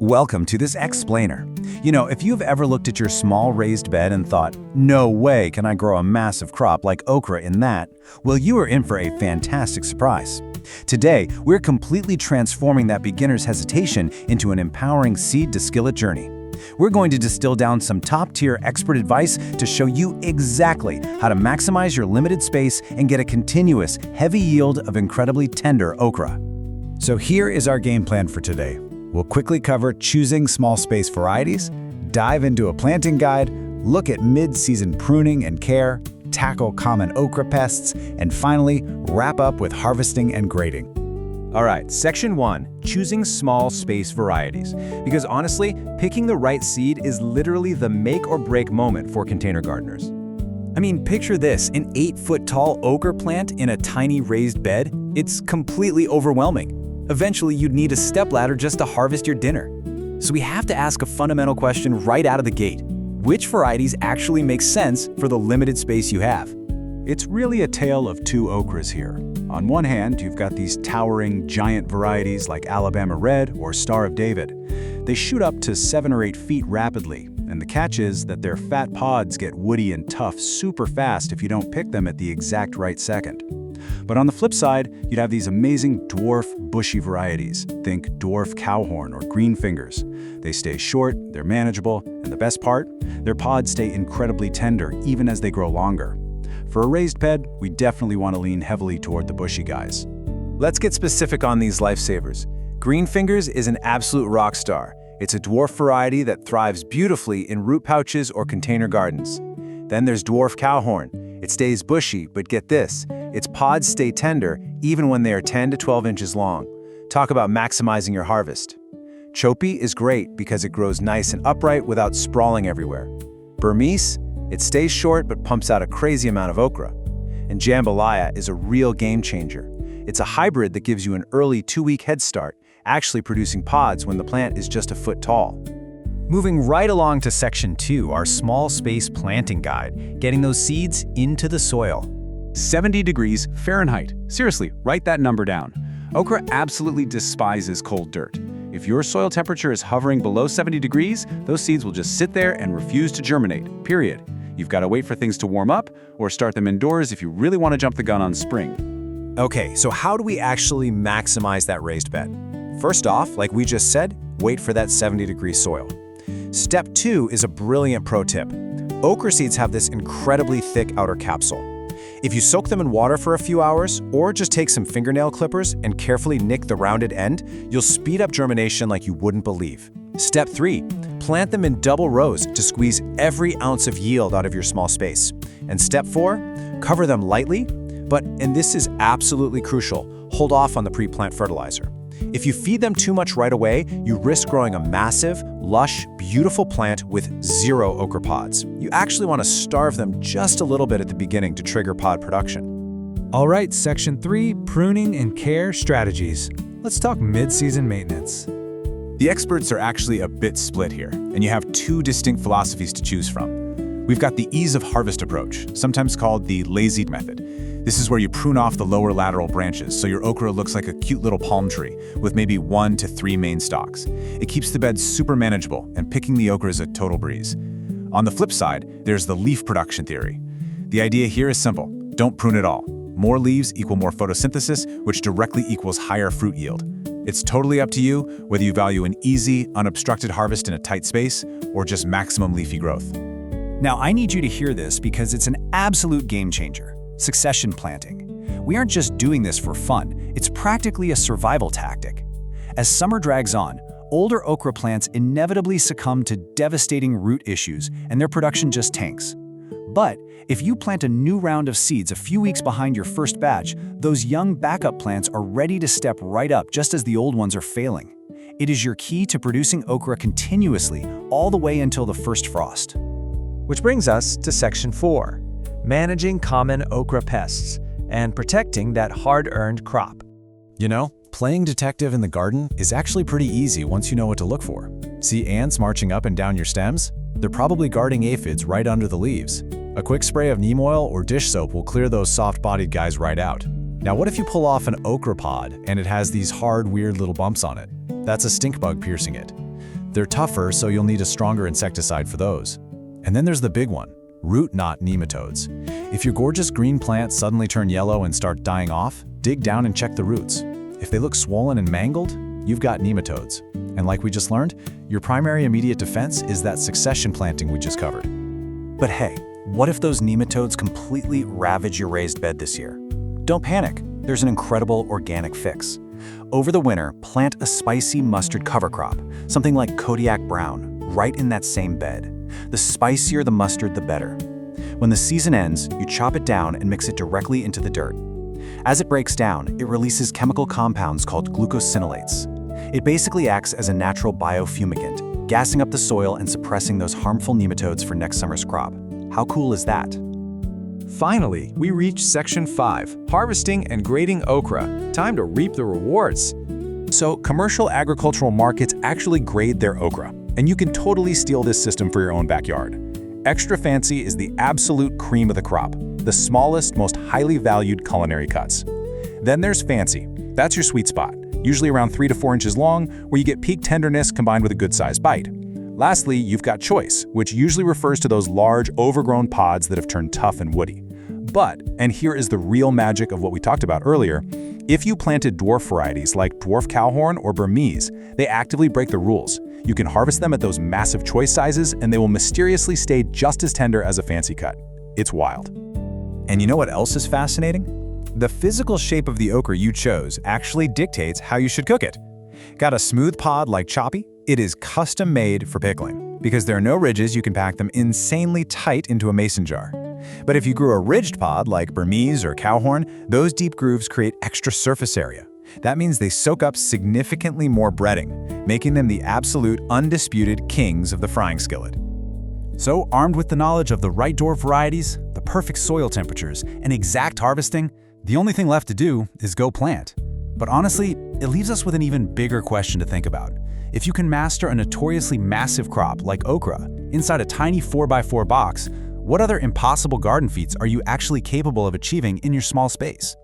Welcome to this explainer. If you've ever looked at your small raised bed and thought, no way can I grow a massive crop like okra in that, well, you are in for a fantastic surprise. Today, we're completely transforming that beginner's hesitation into an empowering seed-to-skillet journey. We're going to distill down some top-tier expert advice to show you exactly how to maximize your limited space and get a continuous, heavy yield of incredibly tender okra. So here is our game plan for today. We'll quickly cover choosing small space varieties, dive into a planting guide, look at mid-season pruning and care, tackle common okra pests, and finally, wrap up with harvesting and grading. All right, section 1, choosing small space varieties. Because honestly, picking the right seed is literally the make or break moment for container gardeners. I mean, picture this, an 8-foot-tall okra plant in a tiny raised bed. It's completely overwhelming. Eventually, you'd need a stepladder just to harvest your dinner. So we have to ask a fundamental question right out of the gate. Which varieties actually make sense for the limited space you have? It's really a tale of two okras here. On one hand, you've got these towering, giant varieties like Alabama Red or Star of David. They shoot up to 7 or 8 feet rapidly, and the catch is that their fat pods get woody and tough super fast if you don't pick them at the exact right second. But on the flip side, you'd have these amazing dwarf, bushy varieties. Think dwarf cowhorn or green fingers. They stay short, they're manageable, and the best part? Their pods stay incredibly tender even as they grow longer. For a raised bed, we definitely want to lean heavily toward the bushy guys. Let's get specific on these lifesavers. Green fingers is an absolute rock star. It's a dwarf variety that thrives beautifully in root pouches or container gardens. Then there's dwarf cowhorn. It stays bushy, but get this, its pods stay tender even when they are 10 to 12 inches long. Talk about maximizing your harvest. Chopi is great because it grows nice and upright without sprawling everywhere. Burmese, it stays short but pumps out a crazy amount of okra. And jambalaya is a real game changer. It's a hybrid that gives you an early 2-week head start, actually producing pods when the plant is just a foot tall. Moving right along to section 2, our small space planting guide, getting those seeds into the soil. 70 degrees Fahrenheit. Seriously, write that number down. Okra absolutely despises cold dirt. If your soil temperature is hovering below 70 degrees, those seeds will just sit there and refuse to germinate, period. You've got to wait for things to warm up or start them indoors if you really want to jump the gun on spring. Okay, so how do we actually maximize that raised bed? First off, like we just said, wait for that 70-degree soil. Step 2 is a brilliant pro tip. Okra seeds have this incredibly thick outer capsule. If you soak them in water for a few hours, or just take some fingernail clippers and carefully nick the rounded end, you'll speed up germination like you wouldn't believe. Step 3, plant them in double rows to squeeze every ounce of yield out of your small space. And step 4, cover them lightly, but, and this is absolutely crucial, hold off on the pre-plant fertilizer. If you feed them too much right away, you risk growing a massive, lush, beautiful plant with 0 okra pods. You actually want to starve them just a little bit at the beginning to trigger pod production. All right, section 3, pruning and care strategies. Let's talk mid-season maintenance. The experts are actually a bit split here, and you have 2 distinct philosophies to choose from. We've got the ease of harvest approach, sometimes called the lazy method. This is where you prune off the lower lateral branches so your okra looks like a cute little palm tree with maybe 1 to 3 main stalks. It keeps the bed super manageable, and picking the okra is a total breeze. On the flip side, there's the leaf production theory. The idea here is simple. Don't prune at all. More leaves equal more photosynthesis, which directly equals higher fruit yield. It's totally up to you whether you value an easy, unobstructed harvest in a tight space or just maximum leafy growth. Now, I need you to hear this because it's an absolute game changer. Succession planting. We aren't just doing this for fun, it's practically a survival tactic. As summer drags on, older okra plants inevitably succumb to devastating root issues and their production just tanks. But if you plant a new round of seeds a few weeks behind your first batch, those young backup plants are ready to step right up just as the old ones are failing. It is your key to producing okra continuously all the way until the first frost. Which brings us to section 4. Managing common okra pests and protecting that hard-earned crop. Playing detective in the garden is actually pretty easy once you know what to look for. See ants marching up and down your stems? They're probably guarding aphids right under the leaves. A quick spray of neem oil or dish soap will clear those soft-bodied guys right out. Now what if you pull off an okra pod and it has these hard, weird little bumps on it? That's a stink bug piercing it. They're tougher, so you'll need a stronger insecticide for those. And then there's the big one, root knot nematodes. If your gorgeous green plants suddenly turn yellow and start dying off, dig down and check the roots. If they look swollen and mangled, you've got nematodes. And like we just learned, your primary immediate defense is that succession planting we just covered. But hey, what if those nematodes completely ravage your raised bed this year? Don't panic, there's an incredible organic fix. Over the winter, plant a spicy mustard cover crop, something like Kodiak brown, right in that same bed. The spicier the mustard, the better. When the season ends, you chop it down and mix it directly into the dirt. As it breaks down, it releases chemical compounds called glucosinolates. It basically acts as a natural biofumigant, gassing up the soil and suppressing those harmful nematodes for next summer's crop. How cool is that? Finally, we reach Section 5, Harvesting and Grading Okra. Time to reap the rewards. So, commercial agricultural markets actually grade their okra, and you can totally steal this system for your own backyard. Extra fancy is the absolute cream of the crop, the smallest, most highly valued culinary cuts. Then there's fancy. That's your sweet spot, usually around 3 to 4 inches long, where you get peak tenderness combined with a good-sized bite. Lastly, you've got choice, which usually refers to those large, overgrown pods that have turned tough and woody. But, and here is the real magic of what we talked about earlier, if you planted dwarf varieties like dwarf cowhorn or Burmese, they actively break the rules. You can harvest them at those massive choice sizes, and they will mysteriously stay just as tender as a fancy cut. It's wild. And you know what else is fascinating? The physical shape of the okra you chose actually dictates how you should cook it. Got a smooth pod like Choppy? It is custom made for pickling. Because there are no ridges, you can pack them insanely tight into a mason jar. But if you grew a ridged pod like Burmese or cowhorn, those deep grooves create extra surface area. That means they soak up significantly more breading, making them the absolute undisputed kings of the frying skillet. So, armed with the knowledge of the right dwarf varieties, the perfect soil temperatures, and exact harvesting, the only thing left to do is go plant. But honestly, it leaves us with an even bigger question to think about. If you can master a notoriously massive crop like okra inside a tiny 4x4 box, what other impossible garden feats are you actually capable of achieving in your small space?